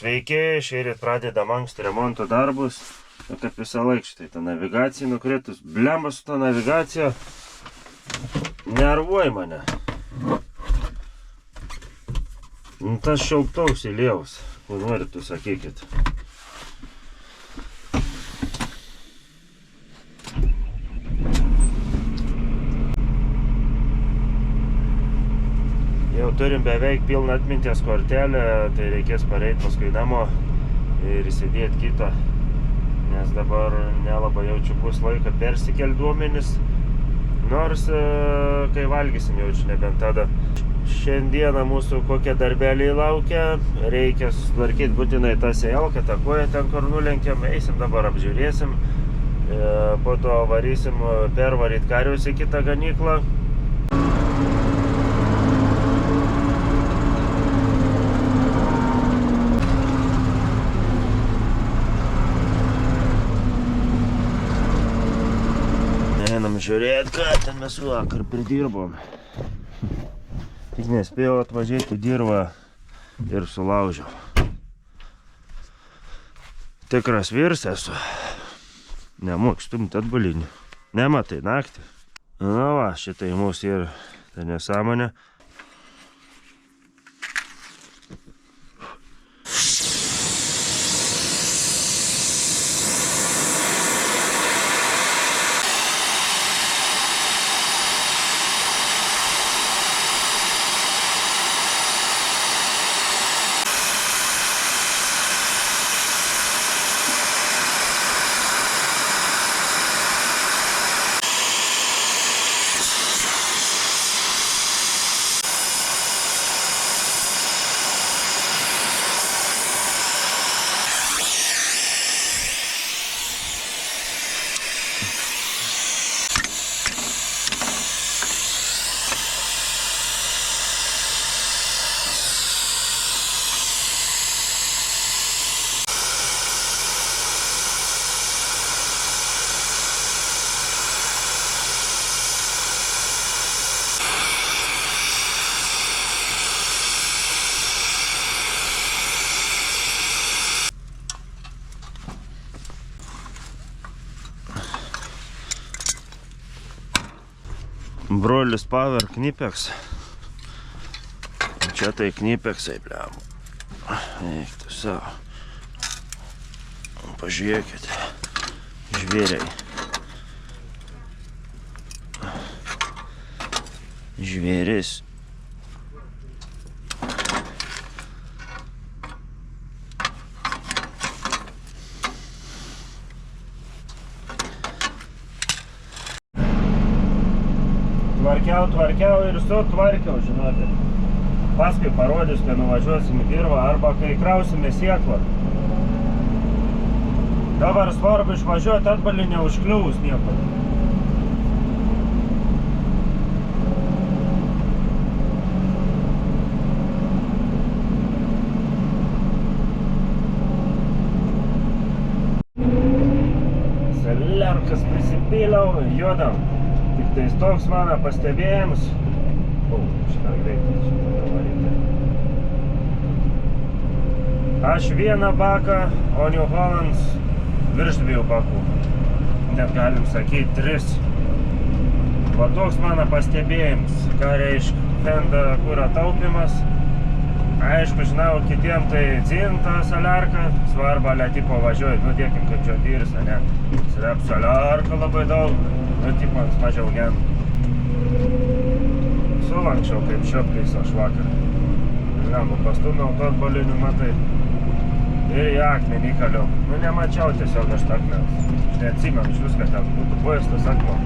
Sveiki, šįryt pradedam anksti remonto darbus. Kaip visą laiką štai ta navigacija nukritus. Blemba su ta navigacija. Nervuoja mane. Tas šauktaus įlėjaus. Kur norit, tu sakykit. Jau turim beveik pilną atminties kortelę, tai reikės pareiti paskui namo ir įsidėti kitą, nes dabar nelabai jaučiu bus laiką persikelt duomenis, nors kai valgysim jaučiu nebent tada. Šiandieną mūsų kokie darbeliai laukia, reikia sutvarkyti būtinai tą sėjalką, tą koją ten kur nulenkiam, eisim dabar apžiūrėsim, po to varysim pervaryt karius į kitą ganyklą. Einam žiūrėt, ką ten mes vakar pridirbom. Tik nespėjau atvažiuoti dirbą ir sulaužiau. Tikras vyrs esu. Nemok stumti atbulinį. Nematai naktį. Na va, šitai mūsų ir ta nesąmonė. Brolis Power Knipex. Čia tai Knipexai, bliam. Eik tu savo. Pažiūrėkit. Žvėriai. Žvėris. Tvarkiau ir sutvarkiau, žinote. Paskui parodys, kai nuvažiuosim į dirvą arba kai krausime sėklą. Dabar svarbu išvažiuoti atbalį neužkliuvus nieko. Selerkas prisipyliau, judam. Tik tai toks mano pastebėjimas. Šitą greitai, šitą varyti. Aš vieną baką, o New Hollands virš 2 bakų. Net galim sakyti 3. Va toks mano pastebėjimas. Ką reiškia fenda kuro taupimas. Aišku, žinau, kitiem tai dzinta soliarka. Svarba, tipo važiuojat, nu dėkim kaip džiodyris, ne? Srep soliarka labai daug. Nu, tipams mažiau gen. Sulankčiau kaip šiopliais aš vakar. Lembu, pastumiau to atbalinių, matai. Ir į akmenį įkaliau. Nu, nemačiau tiesiog aš tą akmens. Aš neatsimenu iš viską, ten būtų buvęs tas akmo.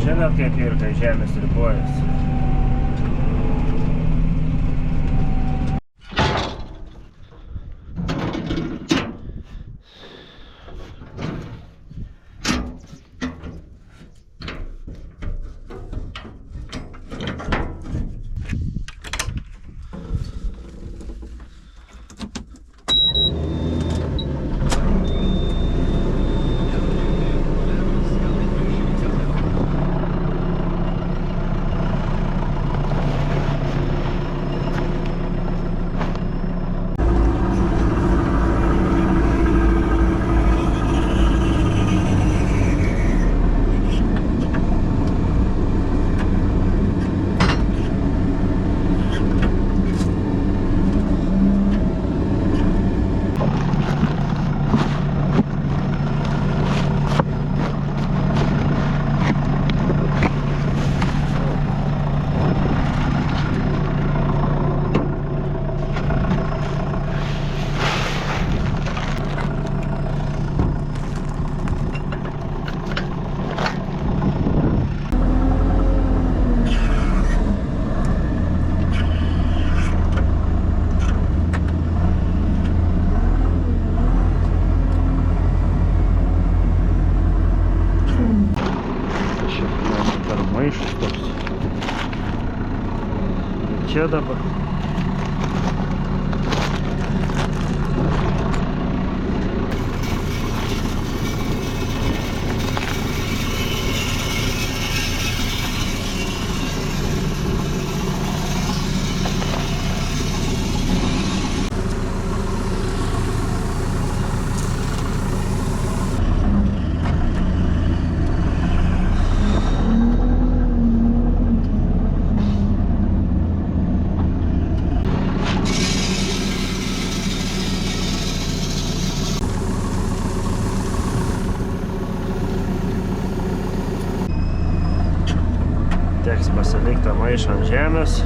Žinot, kaip ir kai žemės ribojas. čia dabar. Teks pasilikti tą maišą ant žemės.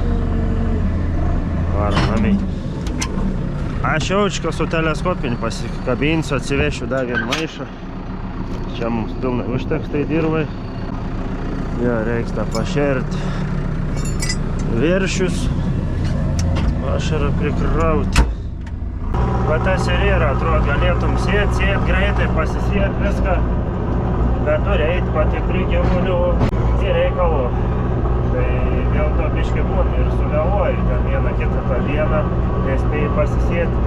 Varom ramiai. Aš jaučiu, su teleskopinį pasikabinsiu, atsivešiu dar vieną maišą. Čia mums pilnai užteks tai dirvai. Jo, reiks tą pašerti viršius. Pašarą prikrauti. Va tas ir yra, atrodo, galėtum sėt greitai, pasisėt viską. Bet turi eit patikri gyvulių į reikalų. Tai dėl to biškį būna ir suvėluoji ten vieną kitą tą dieną, nespėjai pasisėti.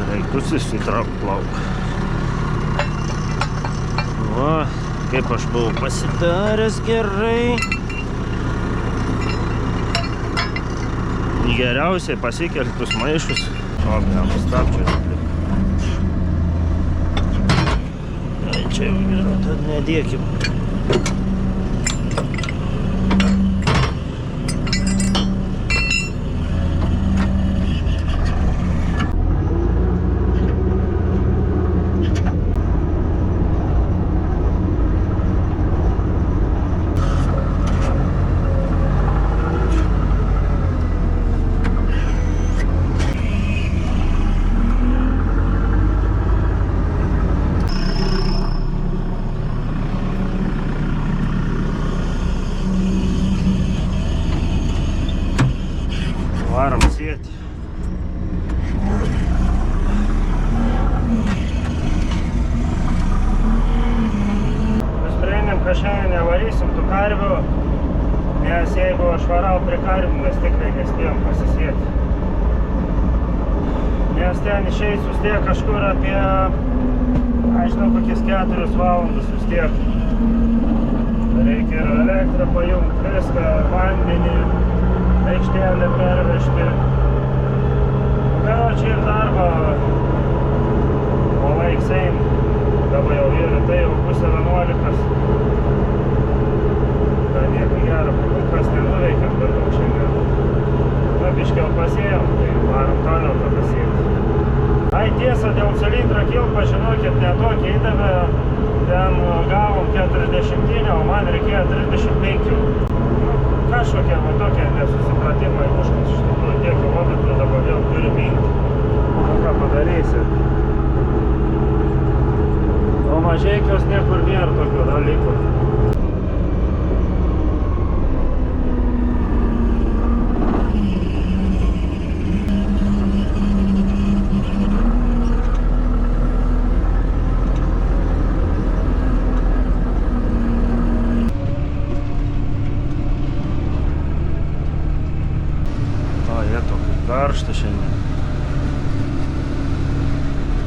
Reiktų įsitraukt plauką. Va. Kaip aš buvau pasidaręs gerai. Geriausiai pasikeltus maišus. O, jam stabčiau. Čia jau yra, tad nedėkim. Varom sėti. Nusprendėm, kad šiandien nevarysim tų karvių, nes jeigu aš varau prie karvių, mes tikrai nespėjom pasisėti. Nes ten išeis vis tiek kažkur apie, aš žinau, kokias 4 valandas vis tiek. Reikia ir elektrą pajungti, viską, vandenį, aikštelę pervežti. Karočią ir darbą, o laiks ein, dabar jau yra, tai jau pusė 11. Tai nieko gero, kas nenuveikėm per daug šiandien. Na, biškiau pasėjom, tai varom toliau tą pasėti. Ai, tiesa, dėl cilindro kilpą, žinokit, netokį įdavė, ten gavom 40, o man reikėjo 35. Kažkokie va tokie nesusipratimai užkas, iš tikrųjų tiek kilometrų dabar vėl turi minti. Nu ką padarysi? O mažeikios niekur nėra tokio dalyko. Karšta šiandien.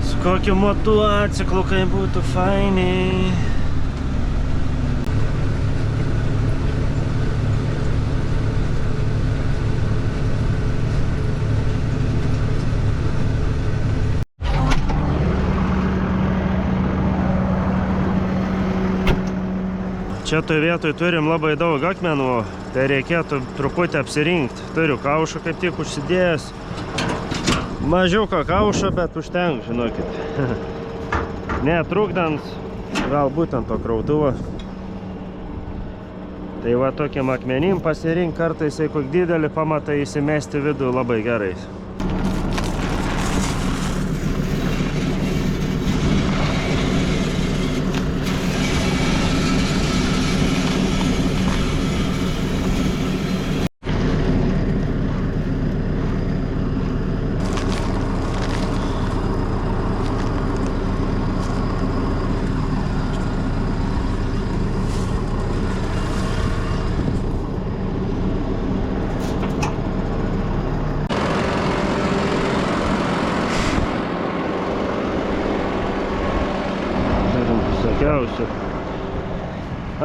Su kokiu motociklu, kai būtų fainiai. Čia toj vietoj turim labai daug akmenų, tai reikėtų truputį apsirinkti. Turiu kaušą kaip tik užsidėjęs. Mažiuką kaušą, bet užtenk, žinokit. Netrukdant, galbūt ant to krautuvo. Tai va tokiam akmenim pasirink, kartais jeigu didelį pamatai įsimesti vidų labai gerai.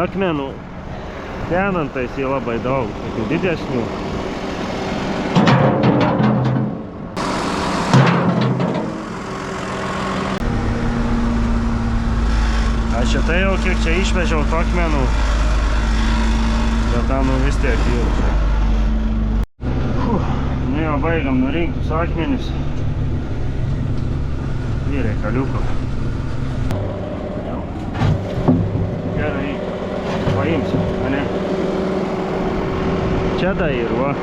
akmenų. Tenantais jį labai daug, tokių didesnių. Aš šitai jau kiek čia išvežiau to akmenų, bet nu vis tiek jau. Nu jau baigam nurinktus akmenis. Ir reikaliuko. Gerai, paimsim, ane? Čia da ir va.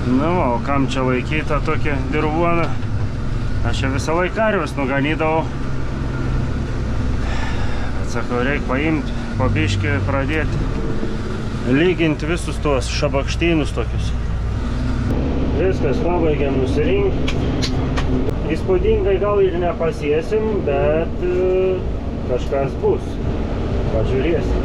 Nu, o kam čia laikyta tokia dirvuona? Aš čia visą laiką karves nuganydavau. Bet sakau, reikia paimti, po biškį pradėti lyginti visus tuos šabakštynus tokius. Viskas, pabaigiam nusirinkti. Įspūdingai gal ir nepasiesim, bet kažkas bus. Pažiūrėsim.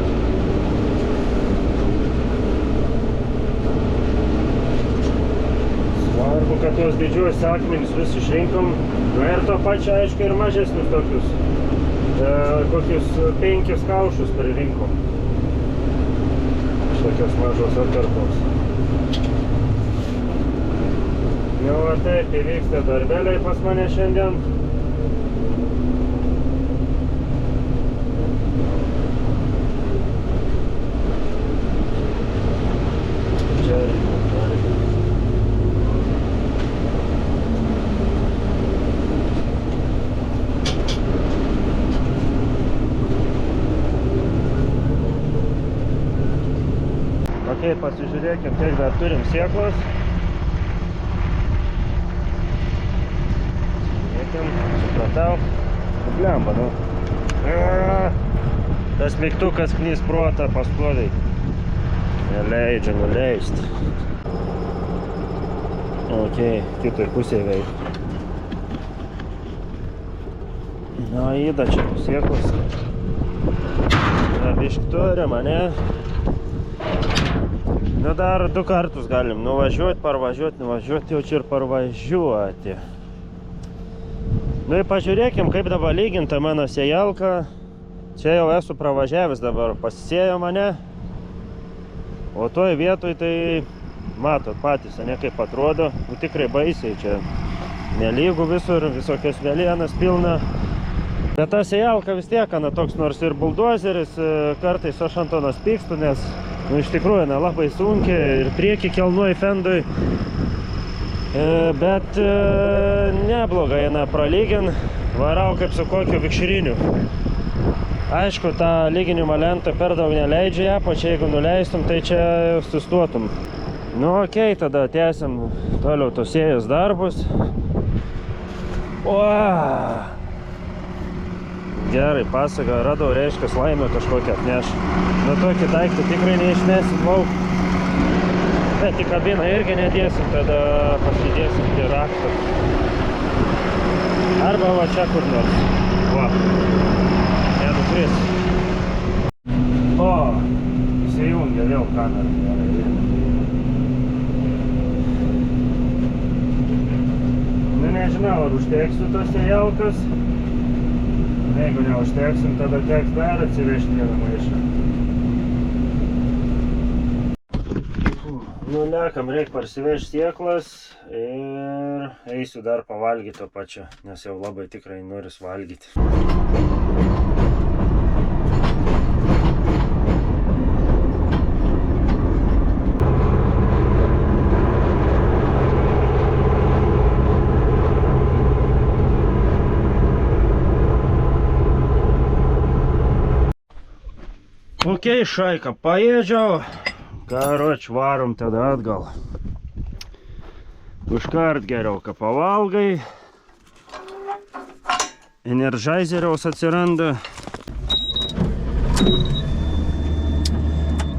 Svarbu, kad tuos didžiuosius akmenis vis išrinkom. Na ir to pačio, aišku, ir mažesnius tokius. Kokius 5 kaušus pririnkom. Iš tokios mažos atkarpos. Jau taip įvyksta darbeliai pas mane šiandien. Čia Ok, pasižiūrėkim, kiek dar turim sėklos. Supratau. Blemba, nu. Tas mygtukas knys protą pastoviai. Neleidžia nuleisti. Ok, kitoj pusėje veikia. Na, įda čia sėklos. Biškį turim, ane? Nu, dar 2 kartus galim nuvažiuoti, parvažiuoti, nuvažiuoti, jau čia ir parvažiuoti. Nu ir pažiūrėkim, kaip dabar lyginta mano sėjalka. Čia jau esu pravažiavęs dabar, pasisėjo mane. O toj vietoj tai matot patys, ne kaip atrodo. Nu tikrai baisiai čia. Nelygu visur, visokios velienas pilna. Bet ta sėjalka vis tiek, toks nors ir buldozeris, kartais aš ant tonas pykstu, nes nu, iš tikrųjų labai sunkiai ir priekį kelnuoju fendui. Bet neblogai eina pralygin, varau kaip su kokiu vikšriniu. Aišku, tą lyginimo lentą per daug neleidžia ją, pačiai jeigu nuleistum, tai čia sustotum. Nu okei, tada tęsim toliau tos sėjus darbus. Gerai, pasaka, radau, reiškia laimę kažkokią atneš. Nu tokį daiktą tikrai neišnesim lauk. Bet į kabiną irgi nedėsim, tada pasidėsim prie rakto. Arba va čia kur nors. Va. Nenukris. O, įsijungia vėl kamerą. Nu nežinau, ar užteksiu tos sėjalkas. Jeigu neužteksim, tada teks dar atsivežti vieną maišą. Nu, nekam, reikia parsivežti sėklas ir eisiu dar pavalgyti to pačio, nes jau labai tikrai noris valgyti. Ok, šaika, paėdžiau. Karoč, varom tada atgal. Užkart geriau, ką pavalgai. Energizeriaus atsiranda.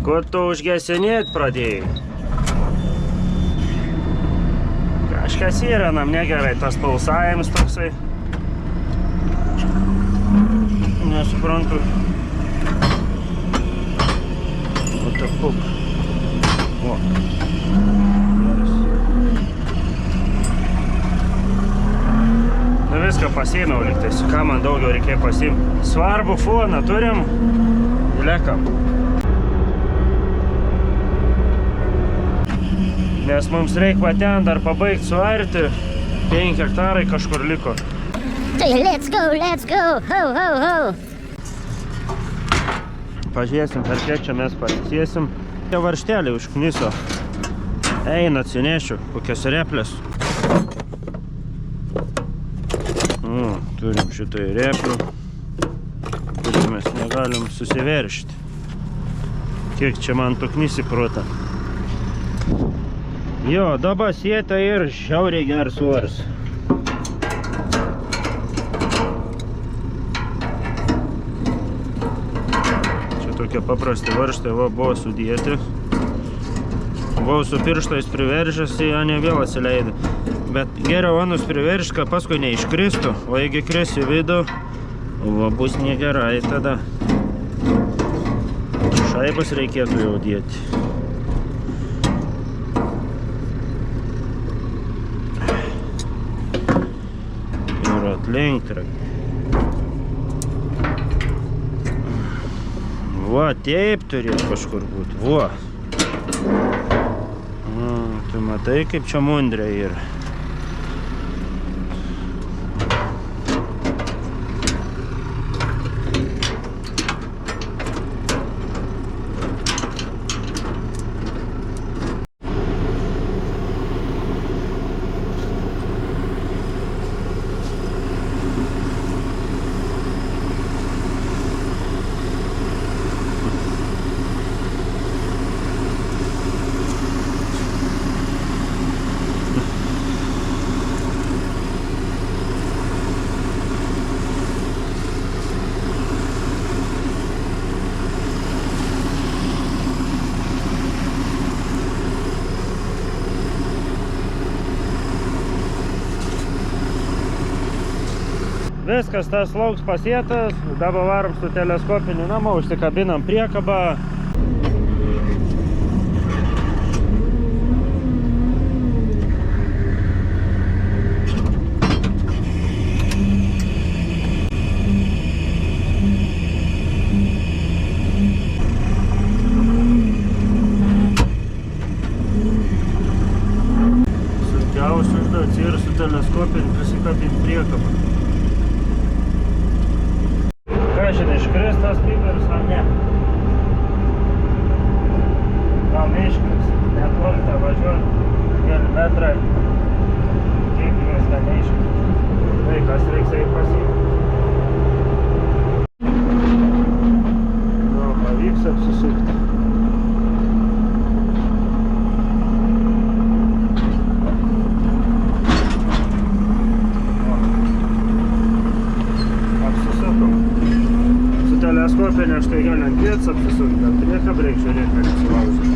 Ko tu užgesinėt pradėjai? Kažkas yra nam negerai, tas pulsavimas toksai. Nesuprantu. O ta puk. O. nepasiėmiau liktais. Ką man daugiau reikėjo pasiimti? Svarbų foną turim. Lekam. Nes mums reikia va ten dar pabaigti suarti. 5 hektarai kažkur liko. Tai let's go, ho, ho, ho. Pažiūrėsim, per kiek čia mes pasisėsim. Tie varšteliai užkniso. Eina, atsinešiu, kokias replės. Turim šitai replių, kurį mes negalim susiveršti. Kiek čia man tuknisi protą. Jo, dabar sėta ir šiauriai geras svoris. Čia tokie paprasti varžtai, va, buvo sudėti. Buvau su pirštais priveržęs, jie ne vėl atsileidė. Bet geriau anus priveršti, kad paskui neiškristų, o jeigu kris į vidų, va, bus negerai tada. Šaibas reikėtų jau dėti. Ir atlenkti. Va, taip turėtų kažkur būti. Va. Tu matai, kaip čia mundrė yra. Viskas, tas lauks pasėtas, dabar varom su teleskopiniu namu, užsikabinam priekabą. Sunkiausia užduotis ir su teleskopiniu prisikabinti priekabą. Šiandien iškris tas piperis, ar ne? Gal neiškris, netolta važiuoti, keli metrai, kiek juos ten neiškris. Tai kas reiks eiti pasiimti. Nu, pavyks apsisukti. Teleskopinė štai gali ant vietos apsisukti, bet priekabą reikia žiūrėti, kad nesilaužyti.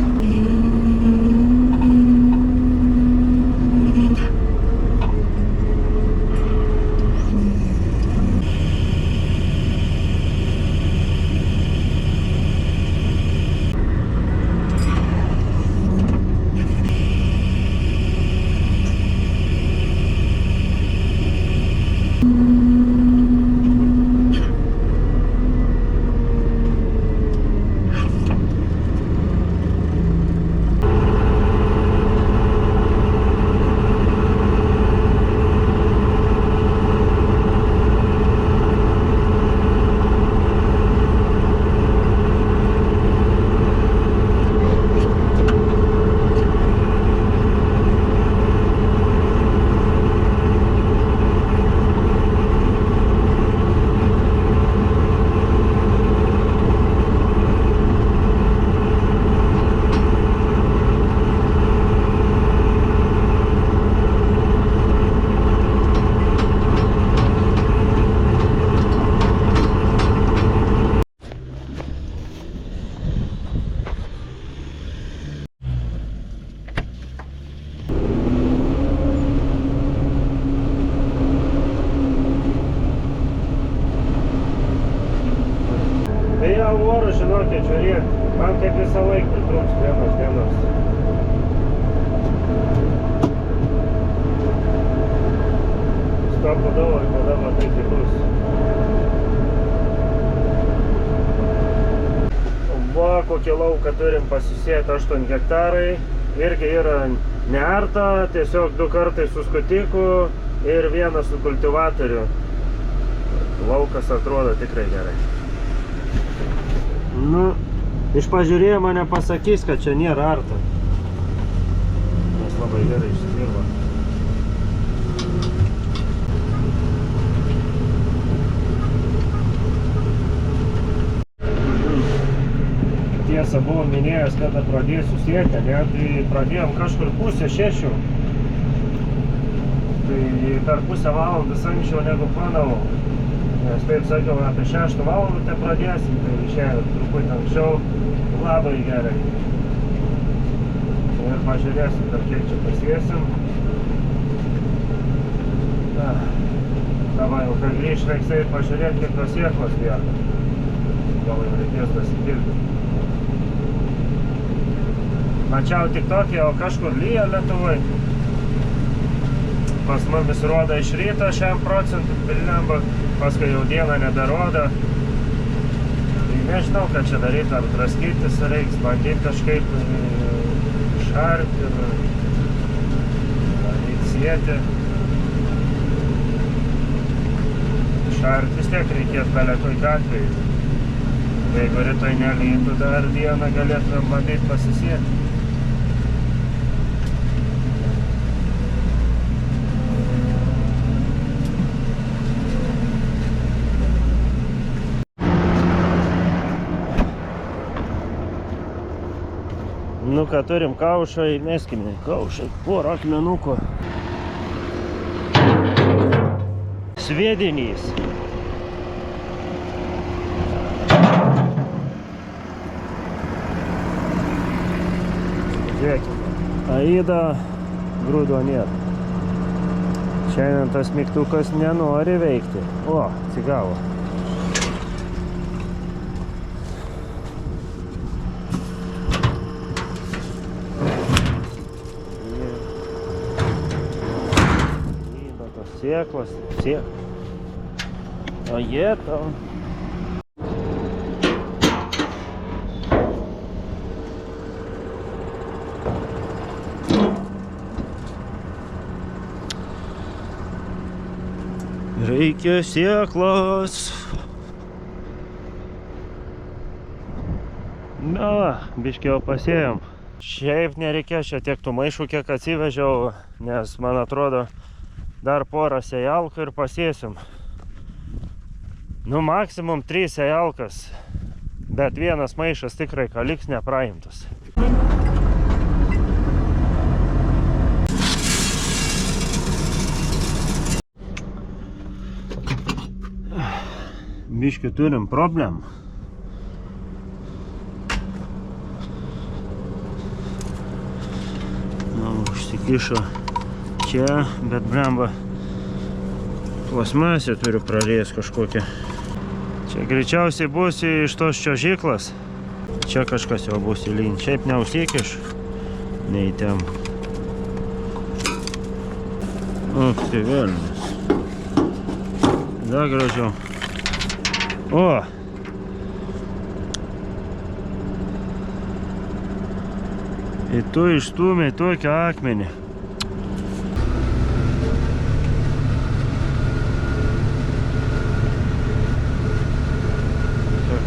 Orų, žinokit, žiūrėt, man kaip visą laiką pritrūks vienos dienos. ką būdavo ir kada matai kitus. Va, kokį lauką turim pasisėti 8 hektarai. Irgi yra nearta, tiesiog 2 kartai su skutiku ir 1 su kultivatoriu. Laukas atrodo tikrai gerai. Nu, iš pažiūrėjimo nepasakys, kad čia nėra arta. Nes labai gerai išsidirba. Tiesa, buvau minėjęs, kada pradėsiu sėti, ne? Tai pradėjom kažkur 5:30. Tai per pusę valandos anksčiau negu planavau. Nes taip sakiau, apie 6 valandą te pradėsim, tai išėjo truputį anksčiau, labai gerai. Ir pažiūrėsim, per kiek čia pasiesim. Dabar jau, kai grįž, reiks eit pažiūrėti, kiek tos sėklos lieka. Gal jau reikės dasipildyti. Mačiau tik tokį, o kažkur lyja Lietuvoj. Pas mumis rodo iš ryto 100% pilnamba, paskui jau dieną neberodo. Tai nežinau, ką čia daryti, ar draskytis reiks, bandyti kažkaip šarti ir bandyti sėti. Šarti vis tiek reikėtų beletoj atveju. Jeigu rytoj nelytų, dar dieną galėtume bandyti pasisėti. Nu ką, turim kaušą, įmeskime kaušą, porą akmenukų. Sviedinys. Žiūrėkime. Aida, grūdo nėra. Šiandien tas mygtukas nenori veikti. O, atsigavo. Sėklos, o jie tau. Reikia sėklos. Na, biškį jau pasėjom. Šiaip nereikės čia tiek tų maišų, kiek atsivežiau, nes man atrodo, dar porą sėjalkų ir pasėsim. Nu, maksimum 3 sėjalkas, bet 1 maišas tikrai liks nepraimtas. Biškį turim problemų. Nu, užsikišo čia, bet blemba plasmasė turiu prarėjęs kažkokią. Čia greičiausiai bus iš tos čiuožyklos. Čia kažkas jau bus įlyn. Šiaip neusikiš, nei ten. Ak, tai velnis. Dar gražiau. O! Ir tu išstūmė tokį akmenį.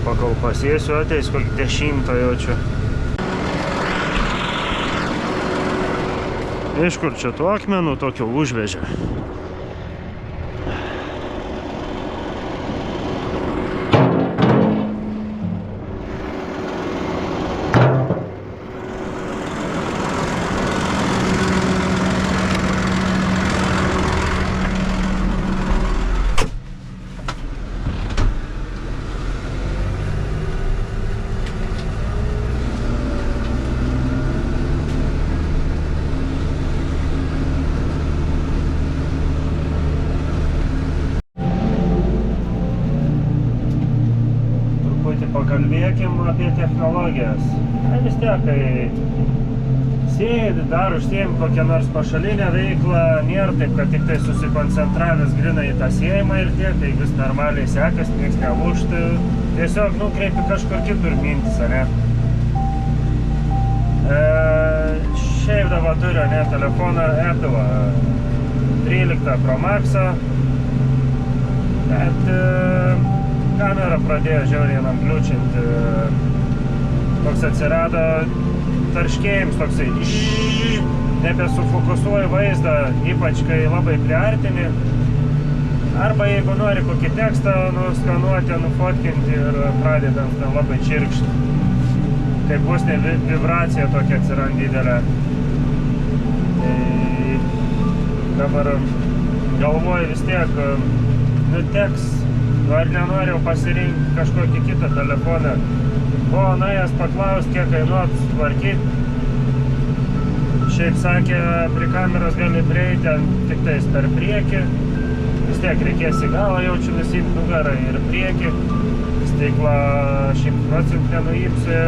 Pakol pasėsiu, ateis kokį 10 jau čia. Iš kur čia tų akmenų tokio užvežė? Pakalbėkim apie technologijas. Vis tiek, kai sėdi, dar užsiemi kokią nors pašalinę veiklą, nėra taip, kad tik tai susikoncentravęs grynai į tą sėjimą ir tiek, tai vis normaliai sekas, nieks nelūžta, tiesiog nukreipi kažkur kitur mintis, ne? Šiaip dabar turiu, ne, telefoną Apple 13 Pro Max'ą, bet kamera pradėjo žiauriai man kliūčinti, toks atsirado tarškėjims toksai, nebesufokusuoji vaizdą, ypač kai labai priartini, arba jeigu nori kokį tekstą nuskanuoti, nufotkinti ir pradedant labai čirkšti, tai bus ne vibracija tokia atsiranda didelė. Tai dabar galvoju vis tiek, teks, ar nenoriu pasirinkti kažkokį kitą telefoną. Buvo nuėjęs paklausti, kiek kainuot tvarkyti. Šiaip sakė, prie kameros gali prieiti tik tais per priekį. Vis tiek reikės į galą jaučiu nusimti nugarą ir priekį. Stiklą 100% nenuimsi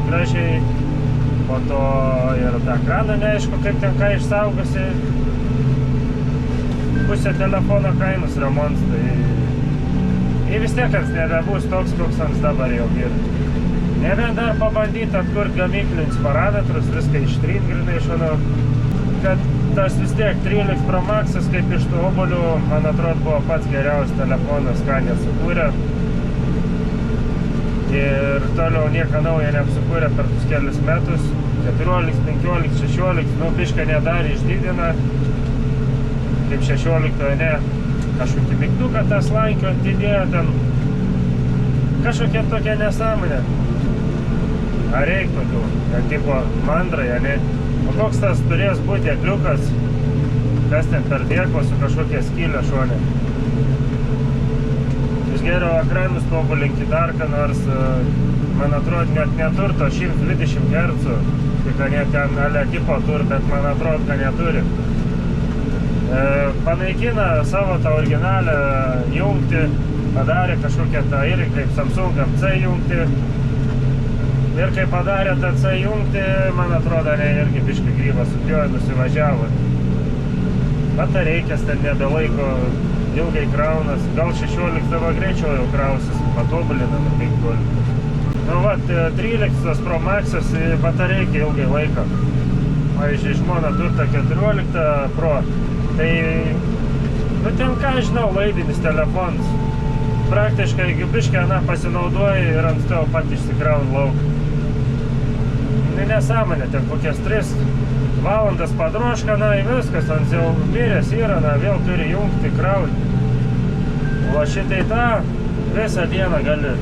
gražiai. Po to ir tą ekraną neaišku, kaip ten ką išsaugosi. Pusė telefono kainos remonts, tai vis tiek ants nebebus toks, koks ants dabar jau yra. Nebent dar pabandyti atkurti gamyklinius parametrus, viską ištrint grinai šonau, kad tas vis tiek 13 Pro Max'as kaip iš tų obuolių, man atrodo, buvo pats geriausias telefonas, ką nesukūrė. Ir toliau nieko naujo neapsukūrė per tus kelius metus, 14, 15, 16, bišką nedarė išdidina, kaip 16, ne, kažkokį mygtuką tą slankio atidėjo ten, kažkokia tokia nesąmonė. Ar reik tokių, tipo mandrai, ne? O koks tas turės būti ekliukas, kas ten per dėklo su kažkokia skylė šonė. Jūs geriau ekranus tobulinti dar, ką nors, man atrodo, net neturto 120 Hz, tik net ten ale tipo tur, bet man atrodo, kad neturi. Panaikina savo tą originalią jungtį, padarė kažkokią tą irgi kaip Samsung MC jungtį. Ir kai padarė tą C jungtį, man atrodo, irgi biškai grybas supjojo, nusivažiavo. Batareikės ten nebelaiko, ilgai kraunas, gal 16 greičiau jau krausis, patobulinama 15. Nu vat, 13 Pro Max'as batareikė ilgai laiko. Pavyzdžiui, žmona turta 14 Pro, tai, ten ką žinau, laidinis telefonas. Praktiškai, jeigu biškai pasinaudoji ir ant tavo pat išsikraun lauk. Nesąmonė, ten kokias 3 valandas padroška, viskas, ant jau miręs yra, vėl turi jungti, krauti. O šitai tą visą dieną gali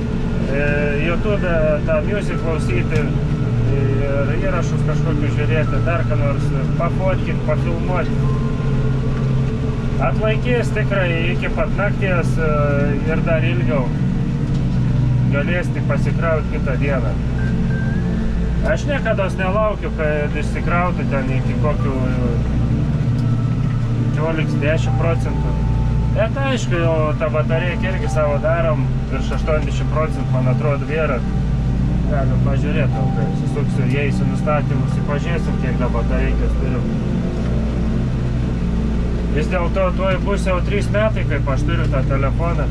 YouTube tą music klausyti ir įrašus kažkokius žiūrėti, dar ką nors pafotkinti, pafilmuoti. Atlaikys tikrai iki pat nakties ir dar ilgiau. Galės tik pasikrauti kitą dieną. Aš niekados nelaukiu, kad išsikrautų ten iki kokių 10%. Bet aišku, jau tą batareiką irgi savo darom, virš 80%, man atrodo, vėra. Galim pažiūrėti, kai susuksiu, įeisiu nustatymus ir pažiūrėsim, kiek tą batareikės turiu. Vis dėlto tuoj bus jau 3 metai, kaip aš turiu tą telefoną.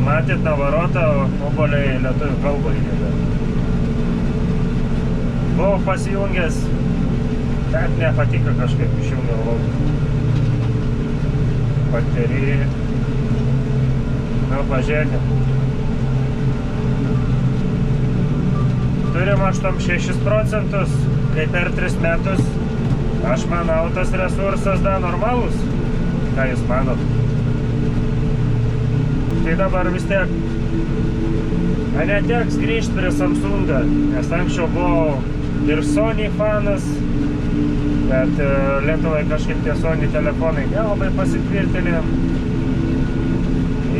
Matėt Navarotą, obuoliai lietuvių kalbą įdėdė. Buvau pasijungęs, bet nepatiko kažkaip išjungiau lauk. Baterijai. Nu, pažiūrėkit. Turim 86%, kai per 3 metus. Aš manau, tas resursas da normalus. Ką jūs manot? Tai dabar vis tiek neteks grįžti prie Samsungą, nes anksčiau buvau ir Sony fanas, bet Lietuvai kažkaip tie Sony telefonai nelabai pasitvirtinė.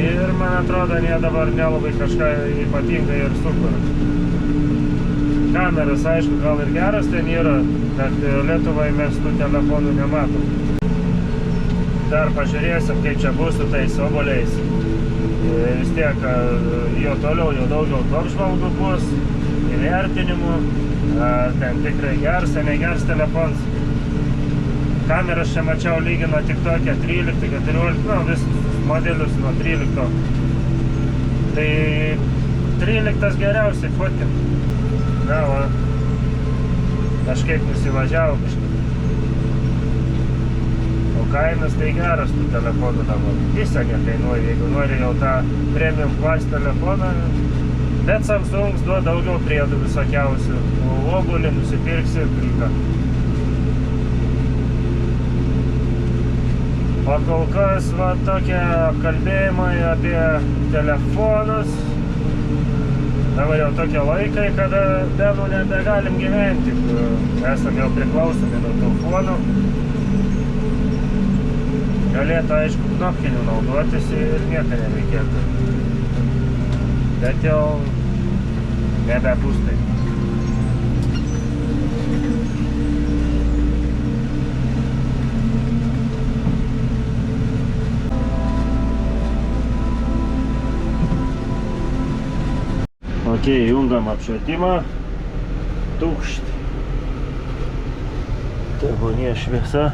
Ir man atrodo, jie dabar nelabai kažką ypatingai ir sukuria. Kameras, aišku, gal ir geras ten yra, bet Lietuvai mes tų telefonų nematom. dar pažiūrėsim, kaip čia bus su tais obuoliais. Vis tiek jo toliau jau daugiau apžvalgų bus, įvertinimų, ten tikrai gers, negers telefons. Kameras čia mačiau lygino tik tokia 13, 14, nu visus modelius nuo 13. Tai 13 geriausiai fotkint. Na, va, kažkaip nusivažiavau kažkaip. O kainas tai geras tų telefonų dabar. Visą nekainuoja, jeigu nori jau tą premium class telefoną. Bet Samsungs duoda daugiau priedų visokiausių. O obuolį nusipirksi ir ką. O kol kas va tokie kalbėjimai apie telefonus. Dabar jau tokie laikai, kada benų nebegalim gyventi. Esam jau priklausomi nuo tų fonų. Galėtų, aišku, knopkinių naudotis ir nieko nereikėtų. Bet jau nebebus taip. Ok, jungiam apšvietimą. Tukšt. Tebūnie šviesa.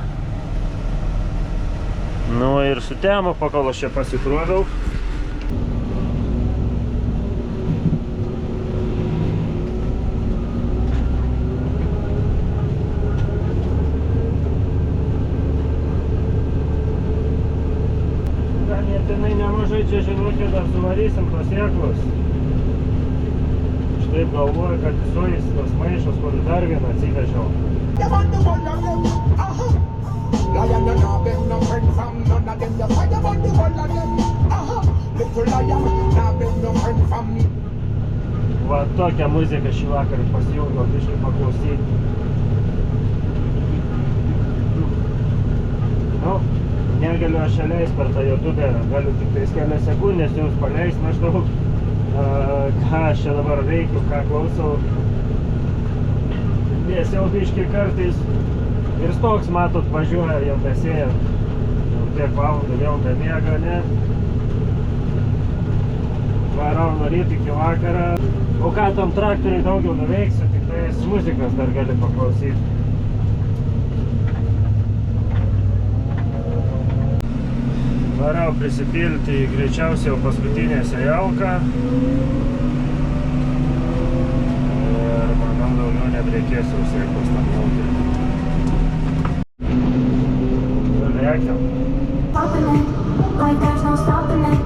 Nu ir sutemo, pakol aš čia pasikroviau. Ganėtinai nemažai čia žinutė dar suvarysim tos sėklos. Štaip galvoju, kad sueis tas maišas, kur dar vieną atsivežiau. Lion, you're not beg no friend from none of them. You fight about the whole of them. Little lion, not beg no friend from me. Va tokią muziką šį vakarą pasijungiau, biškai paklausyti. Nu, negaliu aš čia leist per tą YouTube, galiu tik tais kelias sekundės jums paleist maždaug, ką aš čia dabar veikiu, ką klausau. Nes jau biškai kartais ir stoks, matot, važiuoja jau besėjant. Jau tiek valandų vėl be miega, ne? Varau nuo ryto iki vakarą. O ką tam traktoriui daugiau nuveiksiu, tik tais muzikas dar gali paklausyti. Varau prisipilti greičiausiai jau paskutinę sėjalką. Ir manau daugiau nebereikės jau sėklos tam lauti. Stopping it, like there's no stopping it.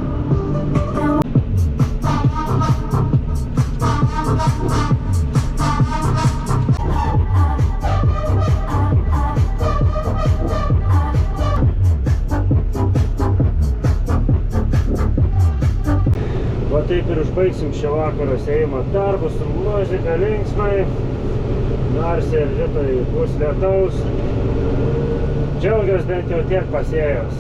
Va taip ir užbaigsim šio vakaro sėjimo darbus su muzika linksmai. Nors ir rytoj bus lietaus. Džiaugiuos bent jau tiek pasėjęs.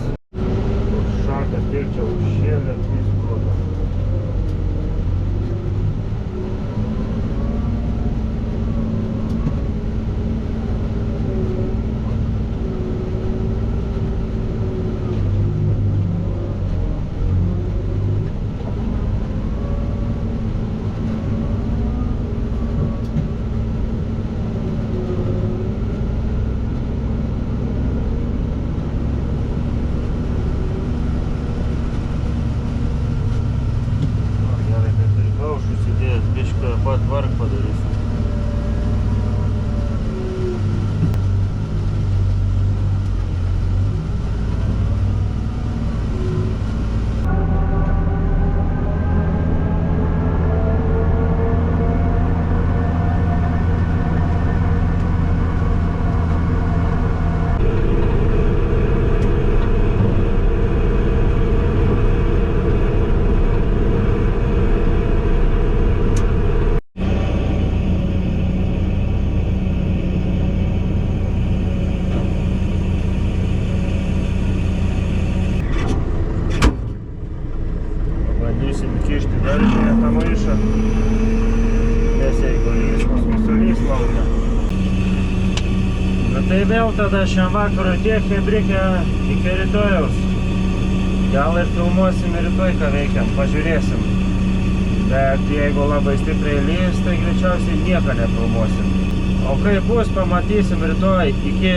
Šakas tilčiau šėlėt viskuotą. Patvark padarysiu. Nu tai vėl tada šiam vakarui tiek hebrikė iki rytojaus. Gal ir filmuosim ir rytoj, ką veikiam, pažiūrėsim. Bet jeigu labai stipriai lys, tai greičiausiai nieko nefilmuosim. O kai bus, pamatysim rytoj. Iki...